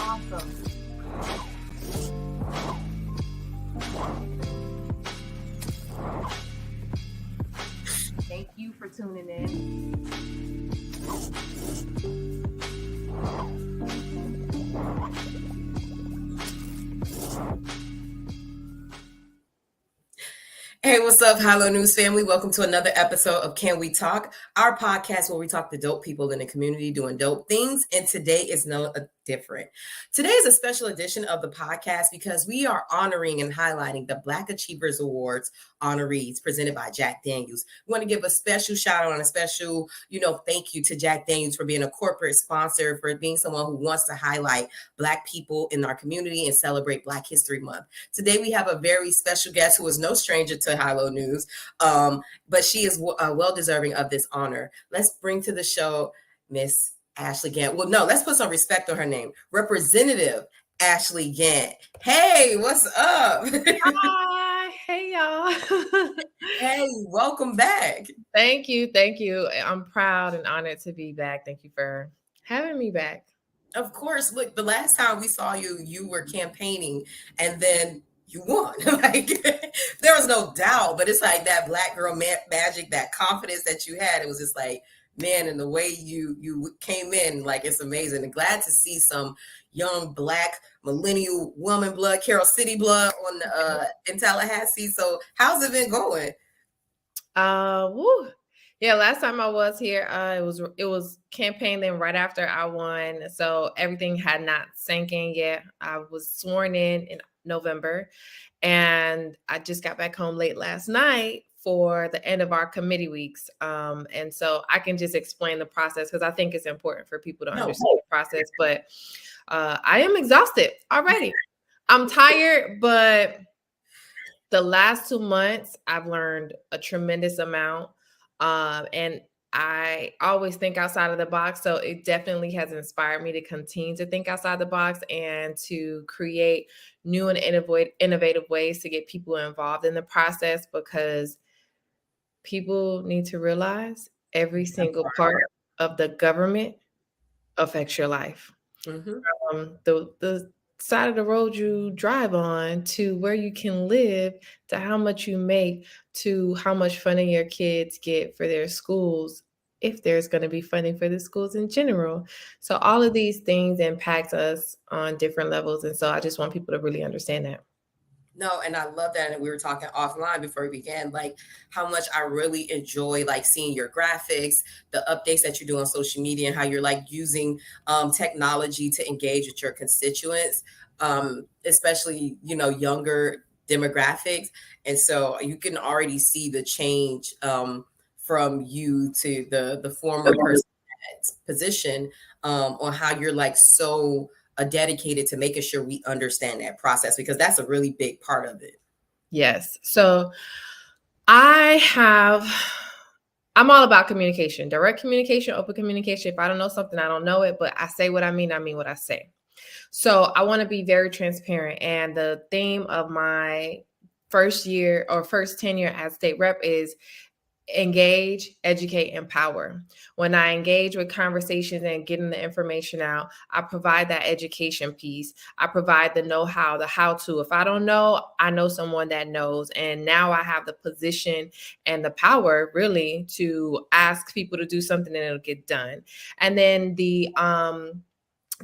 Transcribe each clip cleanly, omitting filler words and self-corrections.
Awesome. Thank you for tuning in. Hey, what's up, Hello News family? Welcome to another episode of Can We Talk, our podcast where we talk to dope people in the community doing dope things. And today is no different. Today is a special edition of the podcast because we are honoring and highlighting the Black Achievers Awards honorees presented by Jack Daniels. We want to give a special shout out and a special, thank you to Jack Daniels for being a corporate sponsor, for being someone who wants to highlight Black people in our community and celebrate Black History Month. Today, we have a very special guest who is no stranger to Hello News, but she is well-deserving of this honor. Let's bring to the show Miss Ashley Gantt. Well, no, let's put some respect on her name. Representative Ashley Gantt. Hey, what's up? Hi. Hey, y'all. Hey, welcome back. Thank you. I'm proud and honored to be back. Thank you for having me back. Of course. Look, the last time we saw you, you were campaigning and then you won. Like, there was no doubt, but it's like that Black girl magic, that confidence that you had. It was just like, man, and the way you came in, like, it's amazing. And glad to see some young Black millennial woman blood, Carroll City blood on in Tallahassee. So how's it been going? Yeah, last time I was here, it was campaigning right after I won. So everything had not sank in yet. I was sworn in November, and I just got back home late last night for the end of our committee weeks. And so I can just explain the process because I think it's important for people to understand the process. But I am exhausted already. I'm tired, but the last 2 months, I've learned a tremendous amount. And I always think outside of the box. So it definitely has inspired me to continue to think outside the box and to create new and innovative ways to get people involved in the process, because people need to realize every single part of the government affects your life. Mm-hmm. The side of the road you drive on, to where you can live, to how much you make, to how much funding your kids get for their schools, if there's going to be funding for the schools in general. So all of these things impact us on different levels. And so I just want people to really understand that. No, and I love that. And we were talking offline before we began, like how much I really enjoy like seeing your graphics, the updates that you do on social media, and how you're like using technology to engage with your constituents, especially, younger demographics. And so you can already see the change from you to the former person position on how you're like so dedicated to making sure we understand that process, because that's a really big part of it. Yes. So I'm all about communication, direct communication, open communication. If I don't know something, I don't know it, but I say what I mean what I say. So I want to be very transparent. And the theme of my first tenure as state rep is engage, educate, empower. When I engage with conversations and getting the information out, I provide that education piece. I provide the know-how, the how-to. If I don't know, I know someone that knows. And now I have the position and the power really to ask people to do something and it'll get done. And then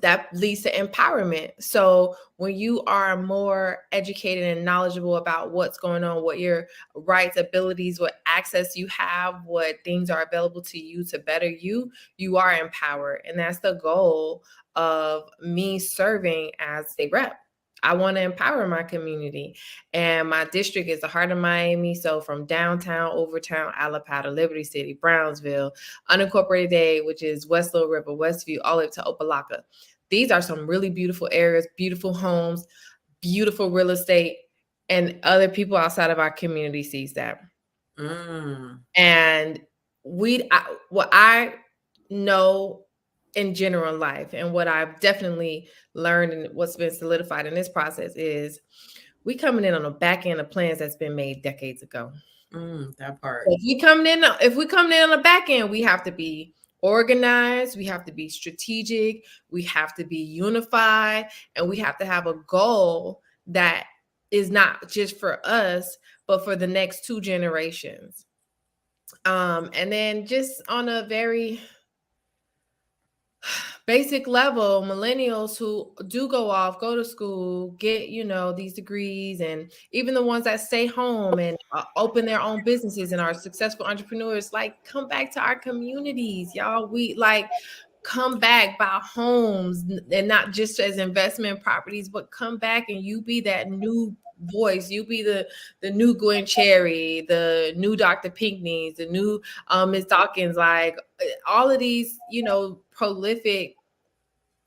that leads to empowerment. So when you are more educated and knowledgeable about what's going on, what your rights, abilities, what access you have, what things are available to you to better you, you are empowered. And that's the goal of me serving as a rep. I want to empower my community. And my district is the heart of Miami. So from downtown, Overtown, Allapattah, Liberty City, Brownsville, unincorporated Dade, which is West Little River, Westview, all the way to Opelika. These are some really beautiful areas, beautiful homes, beautiful real estate, and other people outside of our community sees that. And what I know in general in life, and what I've definitely learned and what's been solidified in this process, is we coming in on the back end of plans that's been made decades ago. That part. So if we come in on the back end, we have to be organized, we have to be strategic, we have to be unified, and we have to have a goal that is not just for us, but for the next 2 generations. And then just on a very basic level, millennials who do go to school, get, these degrees, and even the ones that stay home and open their own businesses and are successful entrepreneurs, like, come back to our communities, y'all. We like come back, buy homes, and not just as investment properties, but come back and you be that new voice. You be the new Gwen Cherry, the new Dr. Pinkney, the new Ms. Dawkins, like all of these, prolific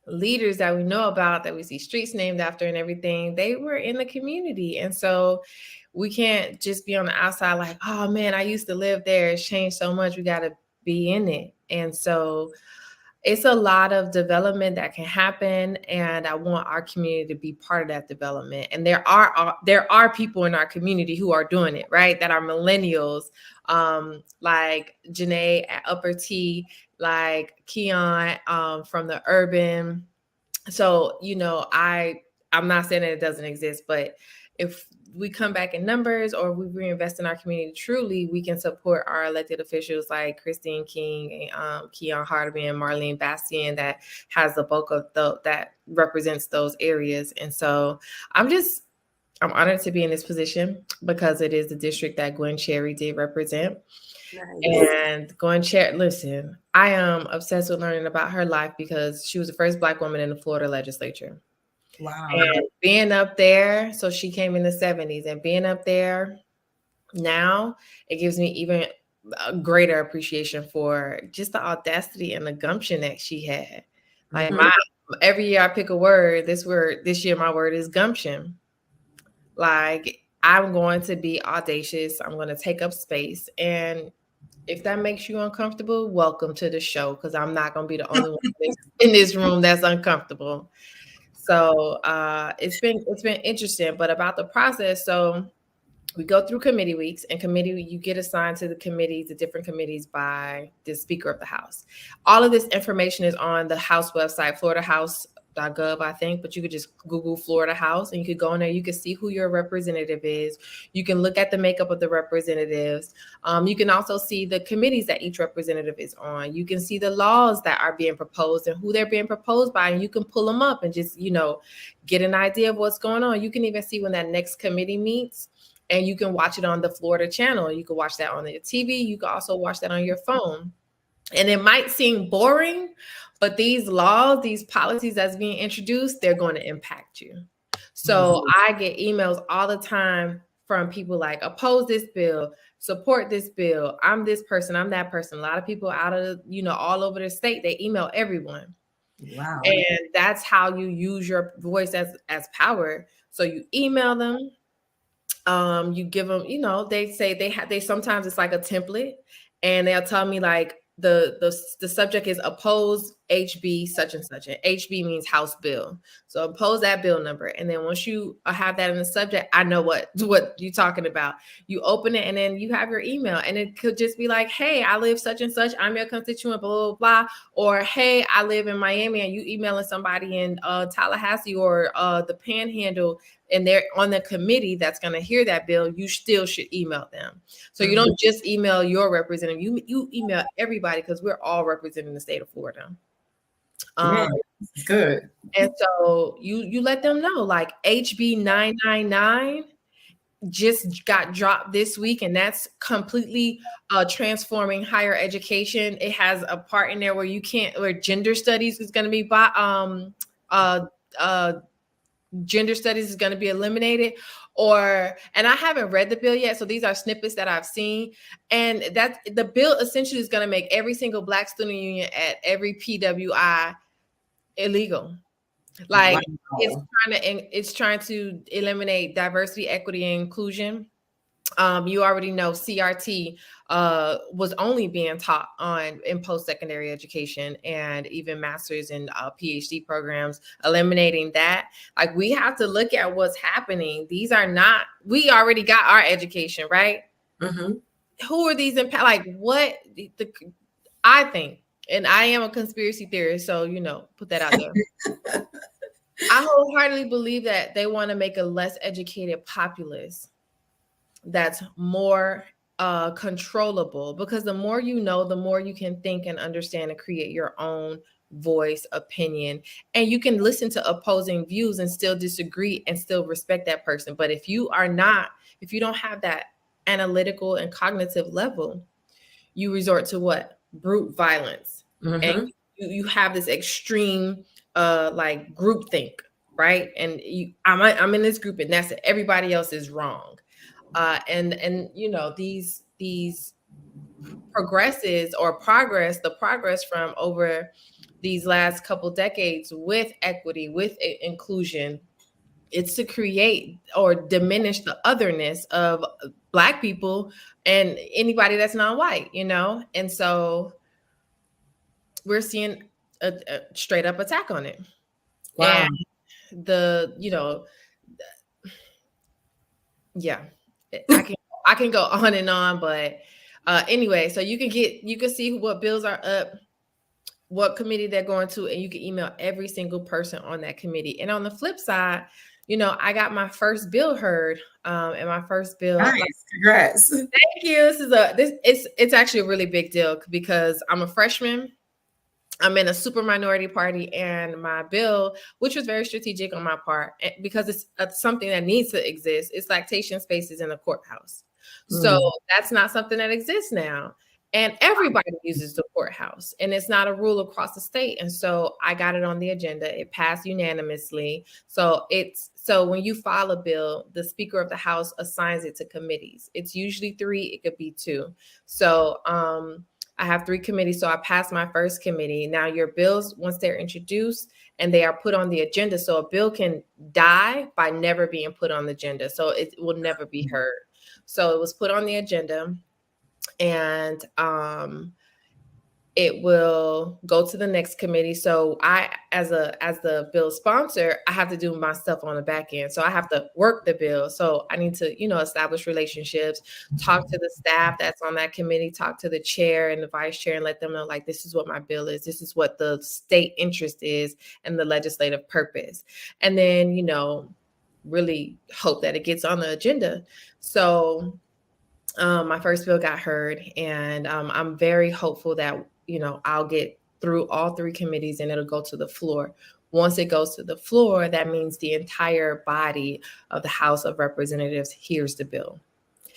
leaders that we know about, that we see streets named after and everything. They were in the community. And so we can't just be on the outside like, oh man, I used to live there. It's changed so much. We got to be in it. And so it's a lot of development that can happen, and I want our community to be part of that development. And there are people in our community who are doing it, right? That are millennials, like Janae at Upper T, like Keon from the Urban. So, I'm not saying that it doesn't exist, but if we come back in numbers or we reinvest in our community truly, we can support our elected officials like Christine King, Keon Hardman, and Marlene Bastian, that has the bulk of that represents those areas. And so I'm honored to be in this position because it is the district that Gwen Cherry did represent. Nice. And Gwen Cherry, listen, I am obsessed with learning about her life because she was the first Black woman in the Florida legislature. Wow. And being up there, so she came in the 70s, and being up there now, it gives me even a greater appreciation for just the audacity and the gumption that she had. Like every year I pick a word. This year my word is gumption. Like, I'm going to be audacious. I'm going to take up space. And if that makes you uncomfortable, welcome to the show, because I'm not going to be the only one in this room that's uncomfortable. So it's been interesting. But about the process, so we go through committee weeks, and you get assigned to the different committees by the Speaker of the House. All of this information is on the House website, floridahouse.gov, I think, but you could just Google Florida House and you could go in there. You can see who your representative is. You can look at the makeup of the representatives. You can also see the committees that each representative is on. You can see the laws that are being proposed and who they're being proposed by, and you can pull them up and just, get an idea of what's going on. You can even see when that next committee meets, and you can watch it on the Florida channel. You can watch that on your TV. You can also watch that on your phone. And it might seem boring, but these laws, these policies that's being introduced, they're going to impact you. So I get emails all the time from people like, oppose this bill, support this bill. I'm this person, I'm that person. A lot of people out of, all over the state, they email everyone. Wow. And that's how you use your voice as power. So you email them, you give them, they say they sometimes it's like a template, and they'll tell me like, the subject is oppose HB such and such, and HB means House bill. So oppose that bill number. And then once you have that in the subject, I know what you're talking about. You open it, and then you have your email, and it could just be like, hey, I live such and such, I'm your constituent, blah, blah, blah. Or, hey, I live in Miami, and you emailing somebody in Tallahassee or the Panhandle, and they're on the committee that's going to hear that bill, you still should email them. So you don't just email your representative, you email everybody, because we're all representing the state of Florida. Good. And so you let them know, like, HB 999 just got dropped this week, and that's completely transforming higher education. It has a part in there where gender studies is going to be gender studies is going to be eliminated, and I haven't read the bill yet, so these are snippets that I've seen, and that the bill essentially is going to make every single Black student union at every PWI illegal. Like, wow. It's trying to eliminate diversity, equity, and inclusion. You already know CRT was only being taught in post-secondary education, and even master's and PhD programs, eliminating that. Like, we have to look at what's happening. We already got our education, right? Mm-hmm. Who are these impact? Like, I think and I am a conspiracy theorist, so put that out there. I wholeheartedly believe that they want to make a less educated populace that's more controllable, because the more you know, the more you can think and understand and create your own voice, opinion, and you can listen to opposing views and still disagree and still respect that person. But if you don't have that analytical and cognitive level, you resort to what? Brute violence. Mm-hmm. And you have this extreme like groupthink, right? And I'm in this group and that's it. Everybody else is wrong. And these progresses or the progress from over these last couple decades with equity, with inclusion, it's to create or diminish the otherness of Black people and anybody that's non-white, and so we're seeing a straight up attack on it. Wow. And yeah, I can go on and on, but anyway, so you can see what bills are up, what committee they're going to, and you can email every single person on that committee. And on the flip side, I got my first bill heard, and my first bill. Nice. Congrats. Thank you. It's actually a really big deal because I'm a freshman. I'm in a super minority party, and my bill, which was very strategic on my part, because it's something that needs to exist, it's lactation spaces in the courthouse. So that's not something that exists now. And everybody uses the courthouse, and it's not a rule across the state. And so I got it on the agenda. It passed unanimously. So when you file a bill, the Speaker of the House assigns it to committees. It's usually 3, it could be 2. So I have 3 committees. So I passed my first committee. Now your bills, once they're introduced and they are put on the agenda, so a bill can die by never being put on the agenda. So it will never be heard. So it was put on the agenda, and it will go to the next committee. So I, as the bill sponsor, I have to do my stuff on the back end. So I have to work the bill. So I need to, establish relationships, talk to the staff that's on that committee, talk to the chair and the vice chair, and let them know, like, this is what my bill is. This is what the state interest is and the legislative purpose. And then, really hope that it gets on the agenda. So my first bill got heard, and I'm very hopeful that, I'll get through all 3 committees and it'll go to the floor. Once it goes to the floor, that means the entire body of the House of Representatives hears the bill.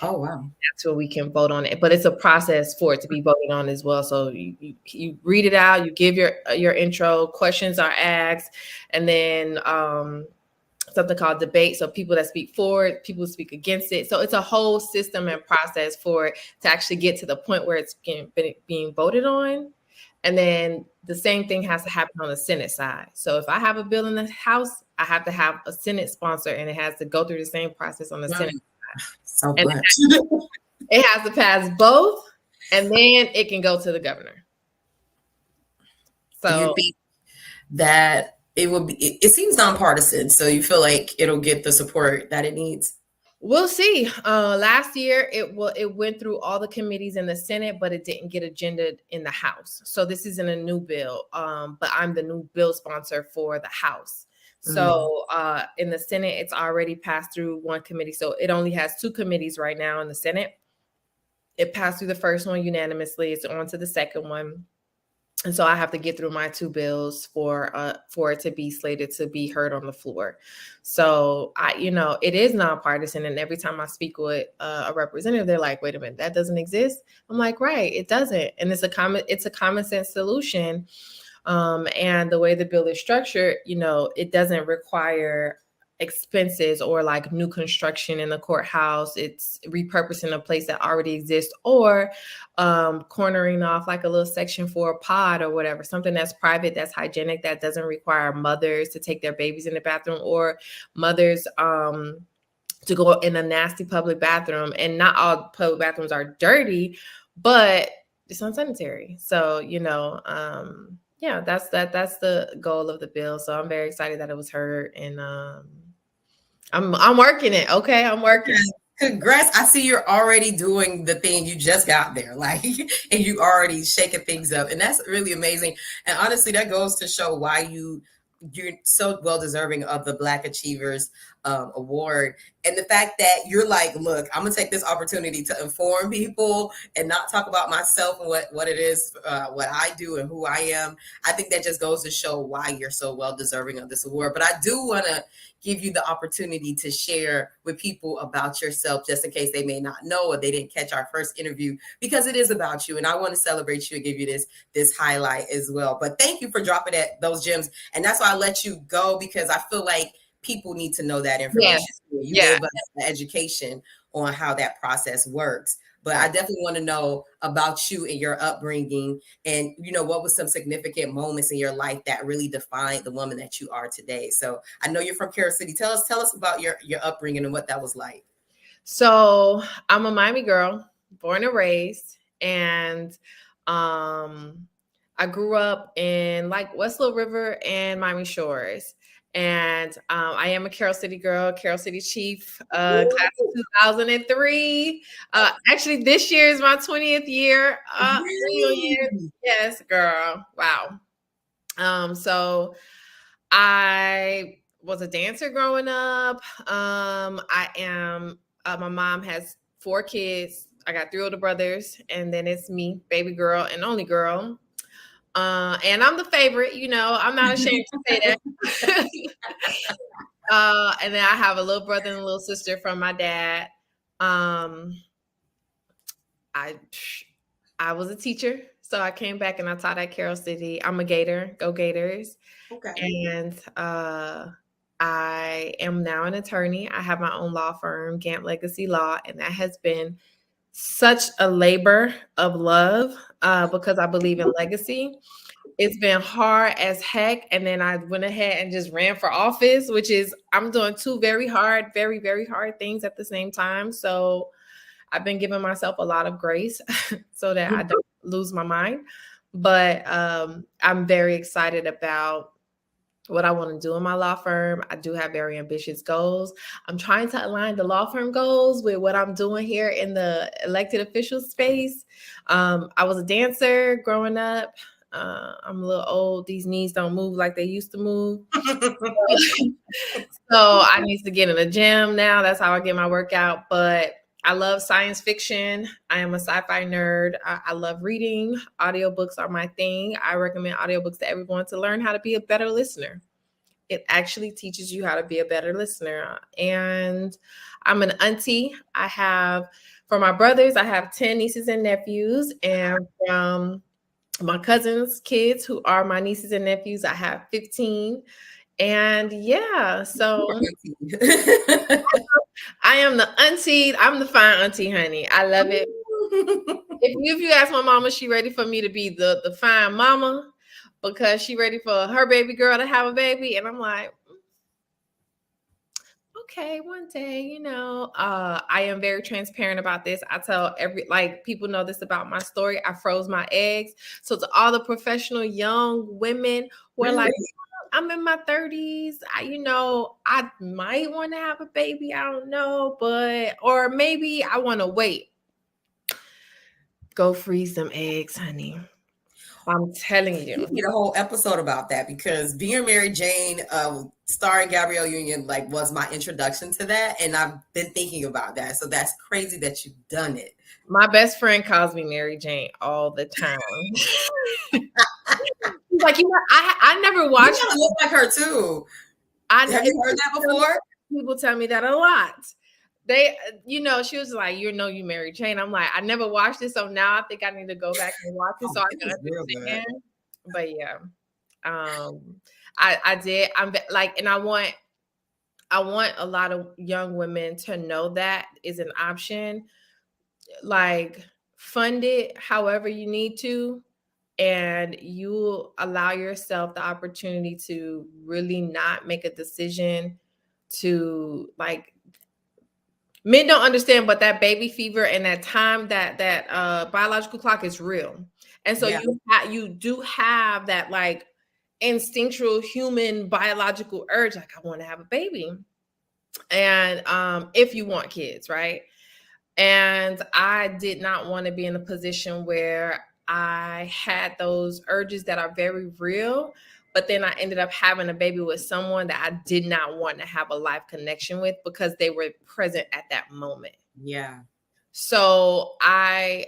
Oh, wow. That's where we can vote on it. But it's a process for it to be voted on as well. So you read it out, you give your intro, questions are asked, and then something called debate. So people that speak for it, people who speak against it. So it's a whole system and process for it to actually get to the point where it's being voted on. And then the same thing has to happen on the Senate side. So if I have a bill in the House, I have to have a Senate sponsor, and it has to go through the same process on the Senate side. So and much. It has to pass both, and then it can go to the governor. So you think that it seems nonpartisan, so you feel like it'll get the support that it needs? We'll see. Last year, it went through all the committees in the Senate, but it didn't get agendaed in the House. So this isn't a new bill, but I'm the new bill sponsor for the House. So in the Senate, it's already passed through 1 committee. So it only has 2 committees right now in the Senate. It passed through the first one unanimously. It's on to the second one. And so I have to get through my 2 bills for it to be slated to be heard on the floor. So it is nonpartisan. And every time I speak with a representative, they're like, "Wait a minute, that doesn't exist." I'm like, "Right, it doesn't." And it's a common sense solution. And the way the bill is structured, it doesn't require expenses or like new construction in the courthouse. It's repurposing a place that already exists, or cornering off like a little section for a pod or whatever, something that's private, that's hygienic, that doesn't require mothers to take their babies in the bathroom, or mothers to go in a nasty public bathroom. And not all public bathrooms are dirty, but it's unsanitary. So, yeah, that's the goal of the bill. So I'm very excited that it was heard, and I'm working it. Okay, I'm working. Congrats. I see you're already doing the thing. You just got there, like, and you already shaking things up. And that's really amazing. And honestly, that goes to show why you're so well deserving of the Black Achievers Award. And the fact that you're like, look, I'm gonna take this opportunity to inform people and not talk about myself and what it is, what I do and who I am. I think that just goes to show why you're so well deserving of this award. But I do want to give you the opportunity to share with people about yourself, just in case they may not know or they didn't catch our first interview, because it is about you. And I want to celebrate you and give you this highlight as well. But thank you for dropping those gems. And that's why I let you go, because I feel like people need to know that information. You gave us the education on how that process works. But I definitely want to know about you and your upbringing, and what was some significant moments in your life that really defined the woman that you are today. So I know you're from Carol City. Tell us about your upbringing and what that was like. So I'm a Miami girl, born and raised, and I grew up in like West Little River and Miami Shores. And I am a Carol City girl, Carol City Chief, class of 2003. Actually, this year is my 20th year. Reunion. Yes, girl. Wow. So I was a dancer growing up. I am, my mom has 4 kids. I got 3 older brothers, and then it's me, baby girl and only girl. And I'm the favorite, I'm not ashamed to say that. And then I have a little brother and a little sister from my dad. I was a teacher, so I came back and I taught at Carol City. I'm a Gator, go Gators. Okay. And I am now an attorney. I have my own law firm, Gantt Legacy Law, and that has been such a labor of love because I believe in legacy. It's been hard as heck. And then I went ahead and just ran for office, which is, I'm doing 2 very, very hard things at the same time. So I've been giving myself a lot of grace so that I don't lose my mind. But I'm very excited about what I want to do in my law firm. I do have very ambitious goals. I'm trying to align the law firm goals with what I'm doing here in the elected official space. I was a dancer growing up. I'm a little old. These knees don't move like they used to move. So I need to get in the gym now. That's how I get my workout. But I love science fiction. I am a sci-fi nerd. I love reading. Audiobooks are my thing. I recommend audiobooks to everyone to learn how to be a better listener. It actually teaches you how to be a better listener. And I'm an auntie. For my brothers, I have 10 nieces and nephews. And from my cousins' kids, who are my nieces and nephews, I have 15. And yeah, so I am the auntie. I'm the fine auntie, honey. I love it. If you ask my mama, she ready for me to be the fine mama because she ready for her baby girl to have a baby. And I'm like, okay, one day, I am very transparent about this. I tell people know this about my story. I froze my eggs. So to all the professional young women who are like, I'm in my 30s. I might want to have a baby. I don't know, or maybe I want to wait. Go freeze them eggs, honey. I'm telling you. We did a whole episode about that because Dear Mary Jane, starring Gabrielle Union, was my introduction to that. And I've been thinking about that. So that's crazy that you've done it. My best friend calls me Mary Jane all the time. Like, I never watched. You look like her too. Have you heard that before? People tell me that a lot. They, she was like, you Mary Jane. I'm like, I never watched it, so now I think I need to go back and watch it so I can understand. But yeah, I did. I'm like, and I want a lot of young women to know that is an option. Like, fund it however you need to. And you allow yourself the opportunity to really not make a decision to men don't understand, but that baby fever and that time, that biological clock is real. And so you do have that instinctual human biological urge, I want to have a baby. And if you want kids, right? And I did not want to be in a position where I had those urges that are very real, but then I ended up having a baby with someone that I did not want to have a life connection with because they were present at that moment. Yeah. So I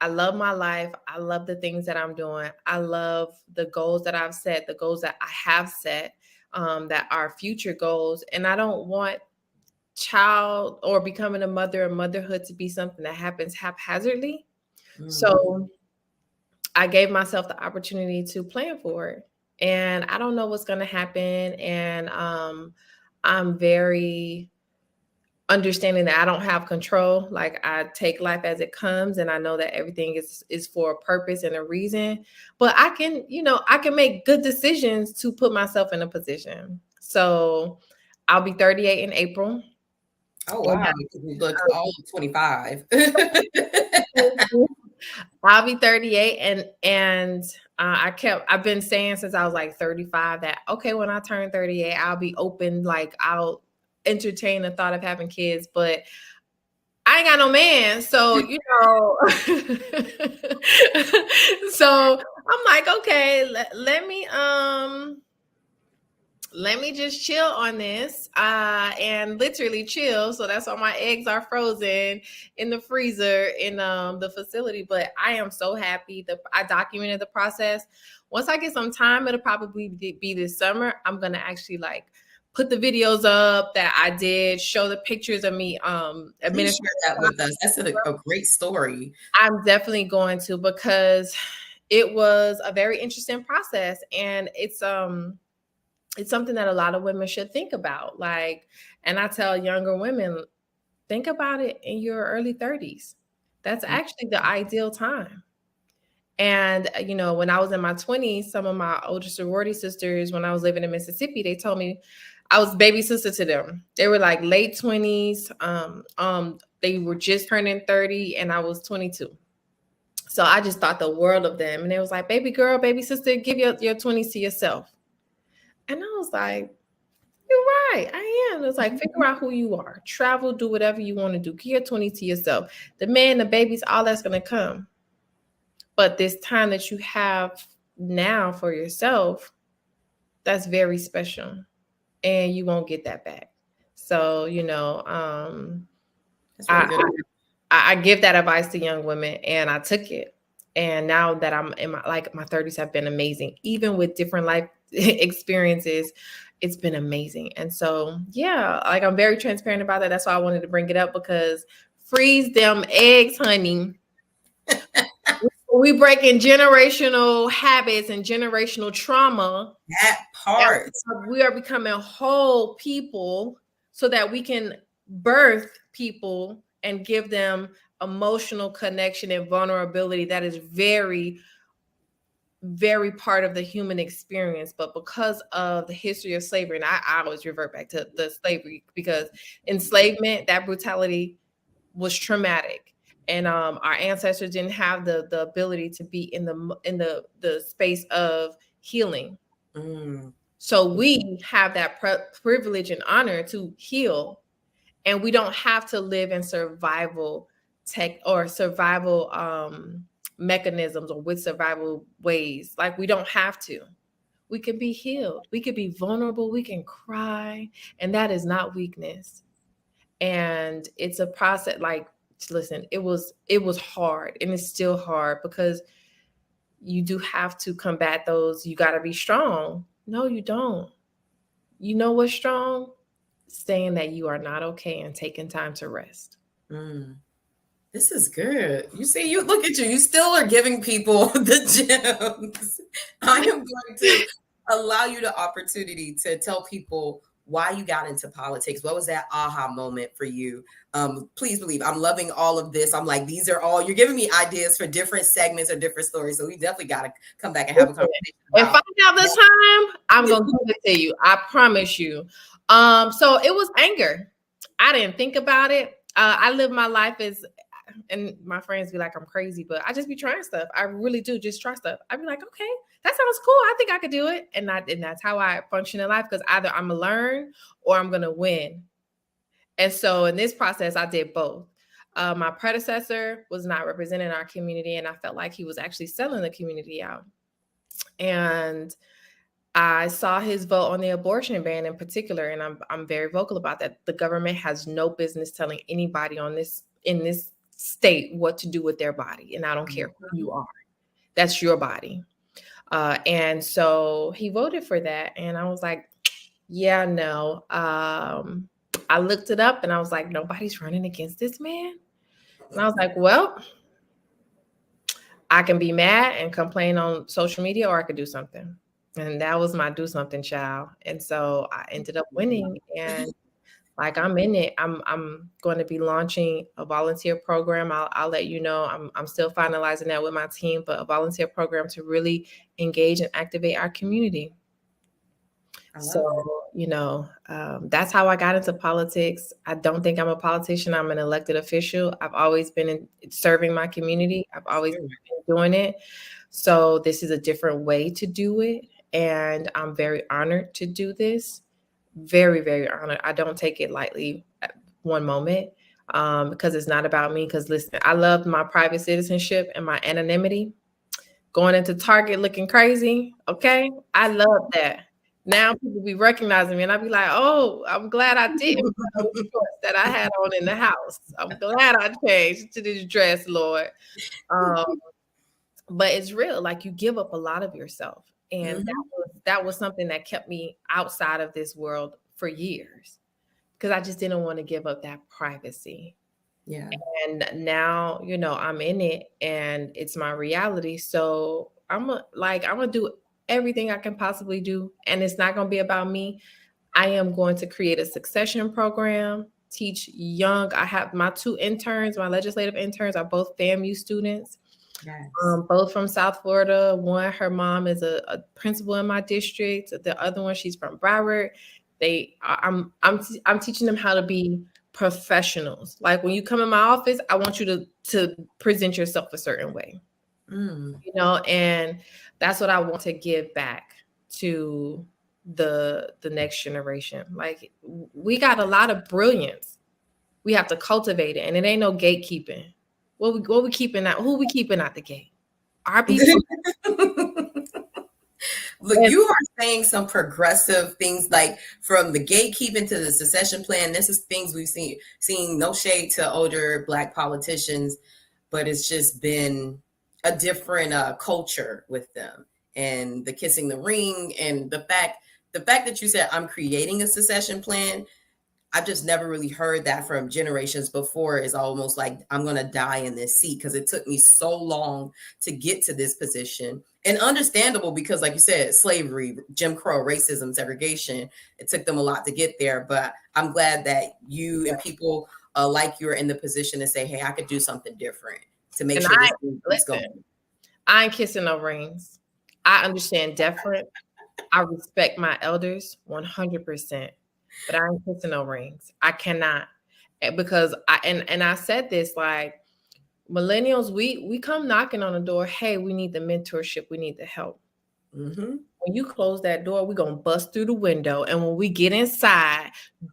love my life. I love the things that I'm doing. I love the goals that I've set, the goals that I have set, that are future goals. And I don't want child or becoming a mother or motherhood to be something that happens haphazardly. So I gave myself the opportunity to plan for it. And I don't know what's going to happen. And I'm very understanding that I don't have control. Like, I take life as it comes, and I know that everything is for a purpose and a reason. But I can make good decisions to put myself in a position. So I'll be 38 in April. Oh, wow. You look all 25. I'll be 38, and I've been saying since I was like 35 that, okay, when I turn 38, I'll be open, like I'll entertain the thought of having kids, but I ain't got no man. So, so I'm like, okay, let me just chill on this, and literally chill. So that's why my eggs are frozen in the freezer in the facility. But I am so happy that I documented the process. Once I get some time, it'll probably be this summer. I'm gonna actually like put the videos up that I did, show the pictures of me. Please share that with us. That's a great story. I'm definitely going to, because it was a very interesting process, and it's something that a lot of women should think about. Like, and I tell younger women, think about it in your early 30s. That's actually the ideal time. And, when I was in my 20s, some of my older sorority sisters, when I was living in Mississippi, they told me I was baby sister to them. They were like late 20s. They were just turning 30, and I was 22. So I just thought the world of them. And it was like, baby girl, baby sister, give your 20s to yourself. And I was like, you're right. I am. It's like, figure out who you are. Travel, do whatever you want to do. Give your 20 to yourself. The man, the babies, all that's going to come. But this time that you have now for yourself, that's very special. And you won't get that back. So, That's really good. I give that advice to young women, and I took it. And now that I'm in my 30s have been amazing, even with different life experiences. It's been amazing. And so, yeah, like, I'm very transparent about that. That's why I wanted to bring it up, because freeze them eggs, honey. We breaking generational habits and generational trauma. That part. We are becoming whole people so that we can birth people and give them emotional connection and vulnerability that is very, very part of the human experience. But because of the history of slavery, and I always revert back to the slavery, because enslavement, that brutality was traumatic. And our ancestors didn't have the ability to be in the space of healing. So we have that privilege and honor to heal, and we don't have to live in survival mechanisms or with survival ways. Like, we don't have to. We can be healed. We can be vulnerable. We can cry, and that is not weakness. And it's a process. Like, listen, it was hard, and it's still hard, because you do have to combat those. You got to be strong. No, you don't. You know what's strong? Saying that you are not okay and taking time to rest. This is good. You see, you look at you. You still are giving people the gems. I am going to allow you the opportunity to tell people why you got into politics. What was that aha moment for you? Please believe I'm loving all of this. I'm like, these are all, you're giving me ideas for different segments or different stories. So we definitely got to come back and have a conversation. And find out the time, I'm going to give it to you. I promise you. So it was anger. I didn't think about it. I live my life and my friends be like, I'm crazy, but I just be trying stuff. I really do just try stuff. I'd be like, okay, that sounds cool. I think I could do it. And that's how I function in life, because either I'm going to learn or I'm going to win. And so in this process, I did both. My predecessor was not representing our community, and I felt like he was actually selling the community out. And I saw his vote on the abortion ban in particular, and I'm very vocal about that. The government has no business telling anybody in this state what to do with their body, and I don't care who you are. That's your body. And so he voted for that, and I was like, yeah, no. I looked it up, and I was like, nobody's running against this man. And I was like, well, I can be mad and complain on social media, or I could do something. And that was my do something, child. And so I ended up winning. And like, I'm in it. I'm going to be launching a volunteer program. I'll let you know. I'm still finalizing that with my team, but a volunteer program to really engage and activate our community. So, that's how I got into politics. I don't think I'm a politician. I'm an elected official. I've always been serving my community. I've always been doing it. So this is a different way to do it. And I'm very honored to do this. Very, very honored. I don't take it lightly at one moment because it's not about me. Because listen, I love my private citizenship and my anonymity. Going into Target looking crazy. Okay. I love that. Now people be recognizing me and I'll be like, oh, I'm glad I did that I had on in the house. I'm glad I changed to this dress, Lord. But it's real. Like, you give up a lot of yourself. And that was something that kept me outside of this world for years because I just didn't want to give up that privacy. Yeah. And now, I'm in it and it's my reality. So I'm gonna do everything I can possibly do. And it's not going to be about me. I am going to create a succession program, teach young. I have my 2 interns, my legislative interns are both FAMU students. Yes. Both from South Florida. One, her mom is a principal in my district. The other one, she's from Broward. I'm teaching them how to be professionals. Like, when you come in my office, I want you to present yourself a certain way. And that's what I want to give back to the next generation. Like, we got a lot of brilliance. We have to cultivate it, and it ain't no gatekeeping. What we keeping out? Who we keeping out the gate? Our people. Look, you are saying some progressive things, like from the gatekeeping to the succession plan. This is things we've seen. No shade to older Black politicians, but it's just been a different culture with them, and the kissing the ring, and the fact that you said I'm creating a succession plan. I've just never really heard that from generations before. It's almost like I'm going to die in this seat because it took me so long to get to this position. And understandable because, like you said, slavery, Jim Crow, racism, segregation, it took them a lot to get there. But I'm glad that you and people like you are in the position to say, hey, I could do something different to make sure this is going. I ain't kissing no rings. I understand deference. I respect my elders 100%. But I ain't kissing no rings. I cannot, because I said this, like, millennials, we come knocking on the door. Hey, we need the mentorship. We need the help. When you close that door, we're going to bust through the window. And when we get inside,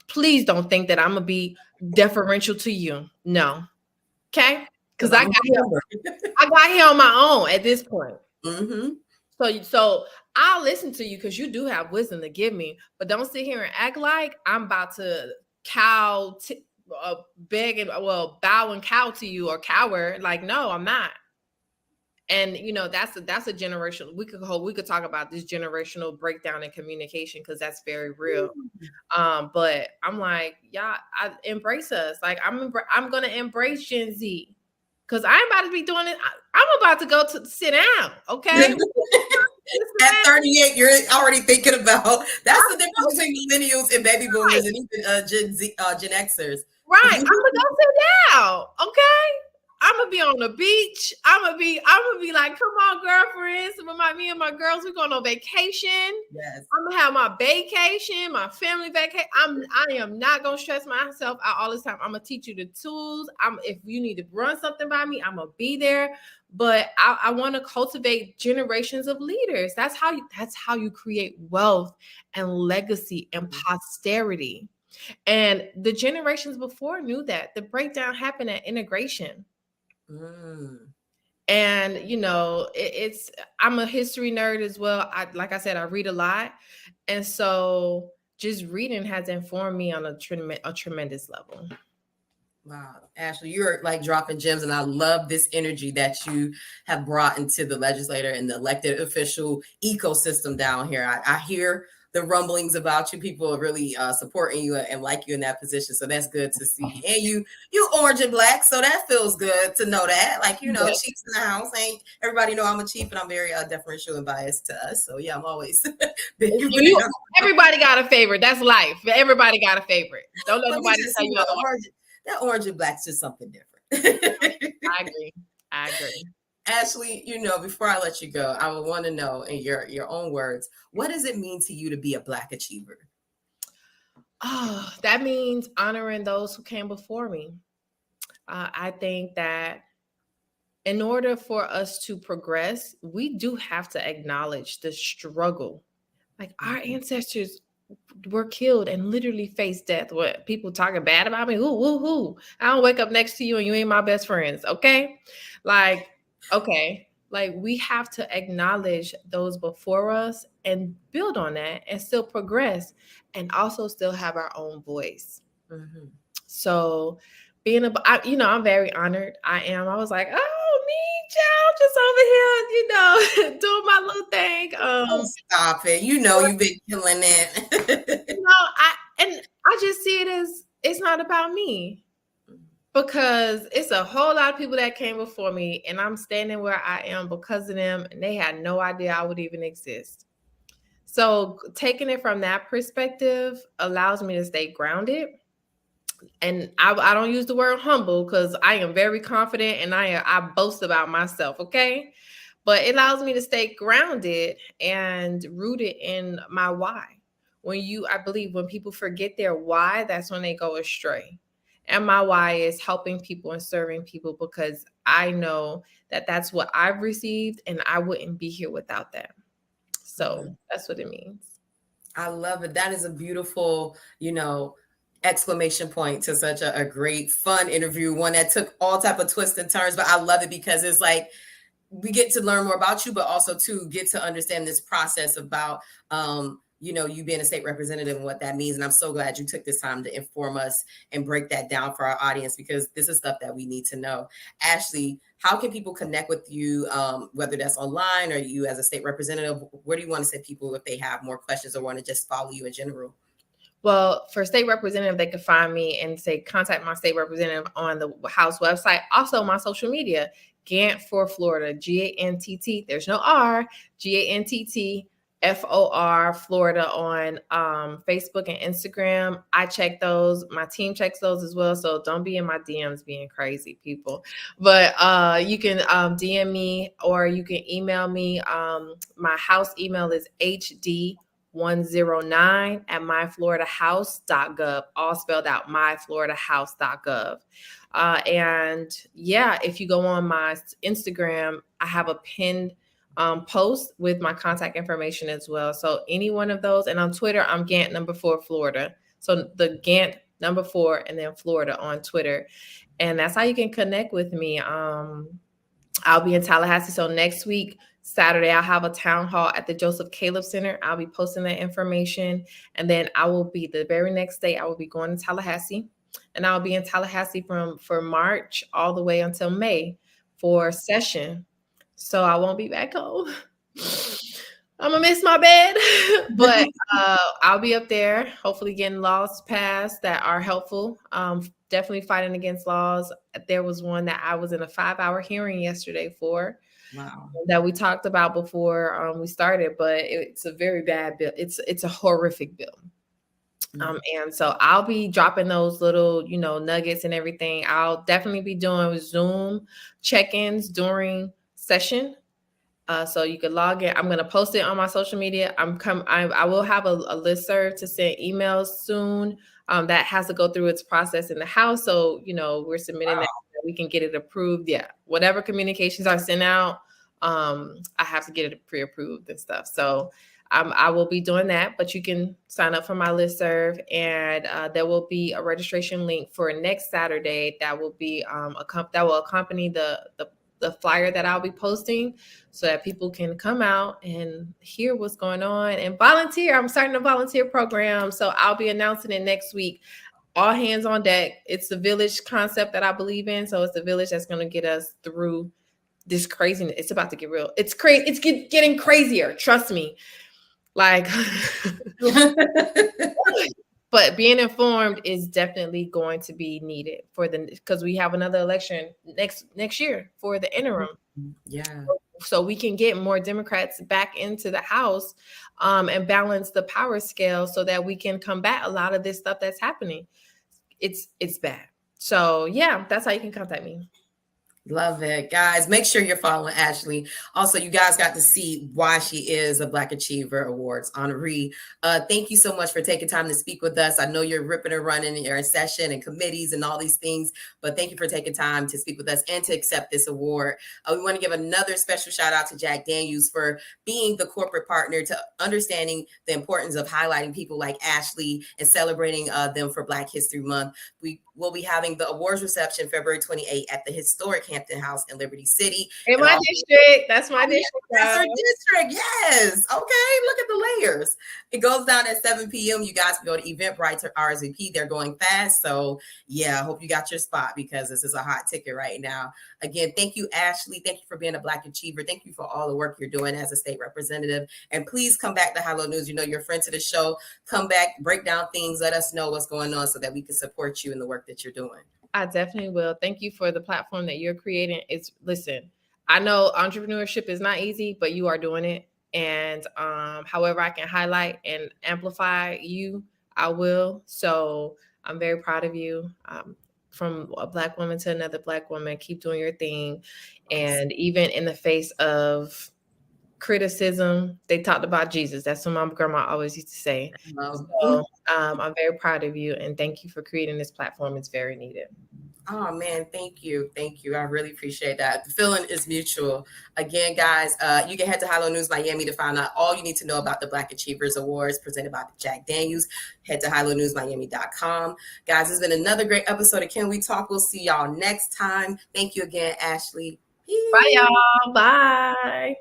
please don't think that I'm going to be deferential to you. No. Okay? Because I got here on my own at this point. So I'll listen to you because you do have wisdom to give me, but don't sit here and act like I'm about to beg and bow and cow to you or cower. Like, no, I'm not. And that's a generational. We could talk about this generational breakdown in communication because that's very real. But I'm like, y'all, I embrace us. Like, I'm gonna embrace Gen Z. Because I ain't about to be doing it. I'm about to go to sit down, okay? At 38, you're already thinking about. That's the difference between millennials and baby boomers and even Gen Xers. Right. I'm gonna go sit down, okay? I'm gonna be on the beach. I'm gonna be like, come on, girlfriends. Me and my girls, we're going on vacation. Yes. I'm gonna have my vacation, my family vacation. I am not gonna stress myself out all this time. I'm gonna teach you the tools. If you need to run something by me, I'm gonna be there. But I want to cultivate generations of leaders. That's how you create wealth and legacy and posterity. And the generations before knew that. The breakdown happened at integration. And I'm a history nerd as well. Like I said, I read a lot, and so just reading has informed me on a tremendous level. Wow, Ashley, you're like dropping gems, and I love this energy that you have brought into the legislator and the elected official ecosystem down here. I hear the rumblings about you. People are really supporting you and like you in that position, so that's good to see. And you orange and black, so that feels good to know that. Like, yes. Chiefs in the house. Ain't everybody know I'm a chief, and I'm very deferential and biased to us. So yeah, I'm always. Everybody got a favorite. That's life. Everybody got a favorite. Don't let nobody tell you otherwise. That orange and black's just something different. I agree. Ashley, before I let you go, I would want to know in your own words, what does it mean to you to be a Black achiever? Oh, that means honoring those who came before me. I think that in order for us to progress, we do have to acknowledge the struggle. Like our ancestors were killed and literally faced death. What people talking bad about me? Who? I don't wake up next to you and you ain't my best friends. Okay. Like we have to acknowledge those before us and build on that and still progress and also still have our own voice. Mm-hmm. So I'm very honored. I was like, oh, me, child, just over here, doing my little thing. Stop it. You've been killing it. I just see it as it's not about me, because it's a whole lot of people that came before me, and I'm standing where I am because of them, and they had no idea I would even exist. So taking it from that perspective allows me to stay grounded. And I don't use the word humble because I am very confident and I boast about myself, okay? But it allows me to stay grounded and rooted in my why. I believe when people forget their why, that's when they go astray. And my why is helping people and serving people, because I know that that's what I've received and I wouldn't be here without that. So that's what it means. I love it. That is a beautiful, exclamation point to such a great, fun interview, one that took all type of twists and turns. But I love it because it's like we get to learn more about you, but also to get to understand this process about you being a state representative and what that means. And I'm so glad you took this time to inform us and break that down for our audience, because this is stuff that we need to know. Ashley, how can people connect with you, whether that's online or you as a state representative? Where do you want to send people if they have more questions or want to just follow you in general? Well, for state representative, they can find me and contact my state representative on the House website. Also, my social media, Gantt for Florida, Gantt. There's no R, Gantt FOR Florida on Facebook and Instagram. I check those. My team checks those as well. So don't be in my DMs being crazy, people. But you can DM me or you can email me. My house email is hd109@myfloridahouse.gov, all spelled out, myfloridahouse.gov. And yeah, if you go on my Instagram, I have a pinned post with my contact information as well. So any one of those. And on Twitter, I'm Gantt #4 Florida. So the Gantt #4 and then Florida on Twitter. And that's how you can connect with me. I'll be in Tallahassee. So next week, Saturday, I'll have a town hall at the Joseph Caleb Center. I'll be posting that information. And then the very next day, I will be going to Tallahassee. And I'll be in Tallahassee for March all the way until May for session. So I won't be back home. I'm gonna miss my bed, but I'll be up there, hopefully getting laws passed that are helpful. Definitely fighting against laws. There was one that I was in a 5-hour hearing yesterday for. Wow. That we talked about before we started, but it's a very bad bill. It's a horrific bill. And so I'll be dropping those little, nuggets and everything. I'll definitely be doing Zoom check-ins during session. So you can log in. I'm going to post it on my social media. I will have a listserv to send emails soon. That has to go through its process in the House. So, we're submitting that we can get it approved. Yeah. Whatever communications are sent out, I have to get it pre-approved and stuff. So I will be doing that, but you can sign up for my listserv, and there will be a registration link for next Saturday that will be that will accompany the flyer that I'll be posting, so that people can come out and hear what's going on and volunteer. I'm starting a volunteer program, so I'll be announcing it next week. All hands on deck. It's the village concept that I believe in, so it's the village that's going to get us through this craziness. It's about to get real. It's crazy. It's getting crazier. Trust me. Like, but being informed is definitely going to be needed because we have another election next year for the interim. Yeah. So we can get more Democrats back into the House and balance the power scale so that we can combat a lot of this stuff that's happening. It's bad. So yeah, that's how you can contact me. Love it, guys. Make sure you're following Ashley. Also, you guys got to see why she is a Black Achiever Awards honoree. Thank you so much for taking time to speak with us. I know you're ripping and running in your session and committees and all these things, but thank you for taking time to speak with us and to accept this award. We want to give another special shout out to Jack Daniels for being the corporate partner to understanding the importance of highlighting people like Ashley and celebrating them for Black History Month. We will be having the awards reception February 28th at the Historic Hampton House in Liberty City. In my district. That's my district. That's our district. Yes. Okay. Look at the layers. It goes down at 7 p.m. You guys can go to Eventbrite to RSVP. They're going fast. So yeah, I hope you got your spot because this is a hot ticket right now. Again, thank you, Ashley. Thank you for being a Black Achiever. Thank you for all the work you're doing as a state representative. And please come back to Hello News. You know, you're a friend to the show. Come back, break down things, let us know what's going on so that we can support you in the work that you're doing. I definitely will. Thank you for the platform that you're creating. Listen, I know entrepreneurship is not easy, but you are doing it. And however I can highlight and amplify you, I will. So I'm very proud of you. From a Black woman to another Black woman, keep doing your thing. And even in the face of criticism, they talked about Jesus. That's what my grandma always used to say. So I'm very proud of you, and thank you for creating this platform. It's very needed. Oh man, thank you. I really appreciate that. The feeling is mutual. Again, guys, you can head to Hello News Miami to find out all you need to know about the Black Achievers Awards presented by Jack Daniels. Head to hellonewsmiami.com. Guys, it's been another great episode of Can We Talk? We'll see y'all next time. Thank you again, Ashley. Peace. Bye, y'all. Bye.